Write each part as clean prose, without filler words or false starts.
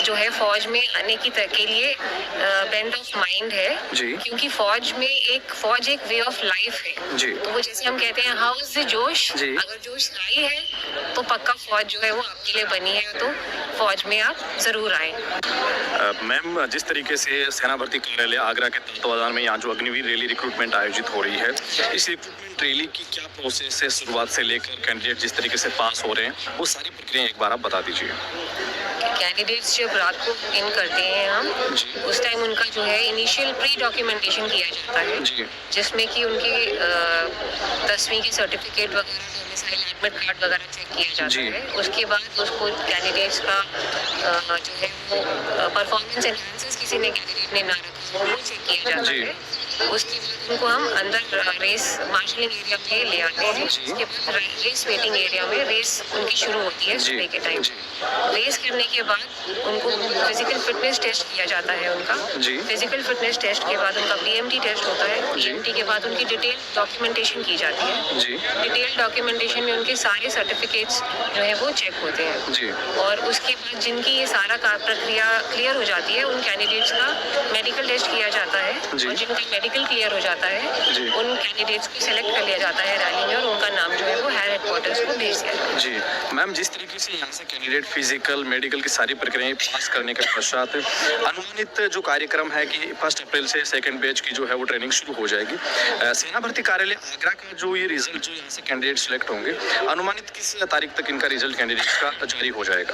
जो है फौज में आने के लिए बेंट ऑफ माइंड है जी। क्योंकि फौज एक वे ऑफ लाइफ है जी। तो वो जैसे हम कहते हैं हाउ इज द जोश, जी। अगर जोश आई है तो पक्का फौज जो है वो आपके लिए बनी है, तो फौज में आप जरूर आए। मैम, जिस तरीके से सेना भर्ती कार्यालय आगरा के तत्वावधान में यहाँ जो अग्निवीर रैली रिक्रूटमेंट आयोजित हो रही है, इस रिक्रूटमेंट रैली की क्या प्रोसेस है शुरुआत से लेकर कैंडिडेट जिस तरीके से पास हो रहे हैं वो सारी प्रक्रिया एक बार आप बता दीजिए। कैंडिडेट्स जब रात को इन करते हैं हम जी। उस टाइम उनका जो है इनिशियल प्री डॉक्यूमेंटेशन किया जाता है जी। जिसमें कि उनकी 10वीं की सर्टिफिकेट वगैरह, डोमिसाइल एडमिट कार्ड वगैरह चेक किया जाता जी। है। उसके बाद उसको कैंडिडेट्स का जो है वो परफॉर्मेंस एनहांसेस किसी ने कैंडिडेट ने ना रखा वो चेक किया जाता जी। है। उसके बाद उनको हम अंदर रेस मार्शलिंग एरिया में ले आते हैं। जी। उसके बाद रेस वेटिंग एरिया में रेस उनकी शुरू होती है जी। सुबह के टाइम। जी। रेस करने के बाद उनको फिजिकल फिटनेस टेस्ट किया जाता है उनका। जी। फिजिकल फिटनेस टेस्ट के बाद उनका पीएमटी टेस्ट होता है। जी। पीएमटी के बाद उनकी डिटेल डॉक्यूमेंटेशन की जाती है। जी। डिटेल डॉक्यूमेंटेशन में उनके सारे सर्टिफिकेट्स जो है वो चेक होते हैं। जी। और उसके बाद जिनकी ये सारा प्रक्रिया क्लियर हो जाती है उन कैंडिडेट्स का मेडिकल टेस्ट किया जाता है। जी। और जिनका मेडिकल क्लियर हो जाता है जी। उन कैंडिडेट्स को सिलेक्ट कर लिया जाता है रैली में और उनका नाम जो है वो हायर हेडक्वार्टर्स को भेज दिया जाता है। जी मैम, जिस तरीके से यहाँ से कैंडिडेट फिजिकल मेडिकल की सारी प्रक्रियाएं पास करने के पश्चात अनुमानित जो कार्यक्रम है कि 1 अप्रैल से सेकंड बैच की जो है वो ट्रेनिंग शुरू हो जाएगी। सेना भर्ती कार्यालय आगरा का जो ये रिजल्ट जो यहाँ से कैंडिडेट सिलेक्ट होंगे, अनुमानित किस तारीख तक इनका रिजल्ट कैंडिडेट्स का जारी हो जाएगा?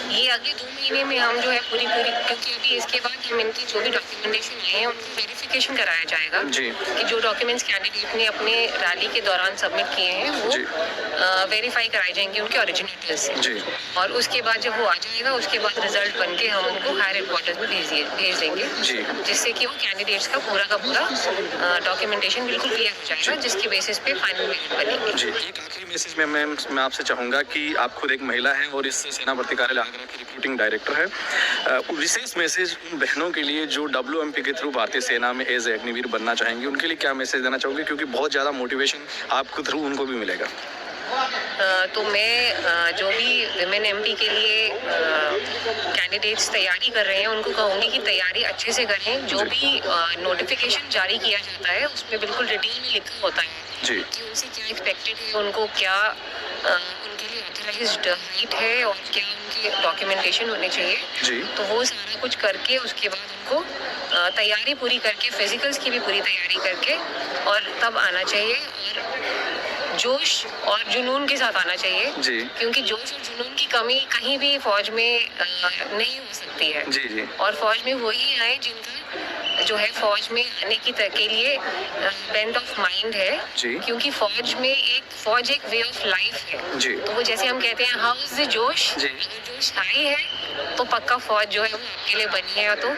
ये अगले 2 महीने में हम जो है पूरी क्योंकि अभी इसके बाद हम इनकी जो भी डॉक्यूमेंटेशन आए हैं उनको वेरिफिकेशन कराया जाएगा जी। कि जो डॉक्यूमेंट्स कैंडिडेट ने अपने रैली के दौरान सबमिट किए हैं जी। वो वेरीफाई कराए जाएंगे उनके ओरिजिनेटर्स से। जी। और उसके बाद जब वो आ जाएगा उसके बाद रिजल्ट बन के हम उनको हायर हेडक्वार्टर्स में भेज देंगे जी। जिससे कि वो कैंडिडेट्स का पूरा डॉक्यूमेंटेशन बिल्कुल क्लियर हो जाएगा जिसकी बेसिस पे फाइनल मेरिट बनेगी। जी, एक आखिरी मैसेज में मैं आपसे चाहूँगा कि आप खुद एक महिला हैं और इस सेना भर्ती कार्यालय आगरा की रिक्रूटिंग डायरेक्टर है, विशेष मैसेज उन बहनों के लिए जो WMP के थ्रू भारतीय सेना में एज ए अग्निवीर बनना चाहेंगी, उनके लिए क्या मैसेज देना चाहोगे? क्योंकि बहुत ज़्यादा मोटिवेशन आपके थ्रू उनको भी मिलेगा। तो मैं जो भी विमेन MP के लिए कैंडिडेट्स तैयारी कर रहे हैं उनको कहूँगी कि तैयारी अच्छे से करें। जो भी नोटिफिकेशन जारी किया जाता है उसमें बिल्कुल डिटेल में लिखा होता है जी। कि उनसे क्या एक्सपेक्टेड है, उनको क्या उनके लिए ऑथराइज्ड हाइट है और क्या उनकी डॉक्यूमेंटेशन होनी चाहिए। जी। तो वो सारा कुछ करके उसके बाद उनको तैयारी पूरी करके फिजिकल्स की भी पूरी तैयारी करके और तब आना चाहिए और जोश और जुनून के साथ आना चाहिए। जी। क्योंकि जोश और जुनून की कमी कहीं भी फौज में नहीं हो सकती है। जी। जी। और फौज में वही आए जिनका जो है फौज में आने के लिए बेंट ऑफ माइंड है। जी। क्योंकि फौज एक वे ऑफ लाइफ है। जी। तो वो जैसे हम कहते हैं हाउ इज द जोश, जी। अगर जोश आई है तो पक्का फौज जो है वो आपके लिए बनी है। तो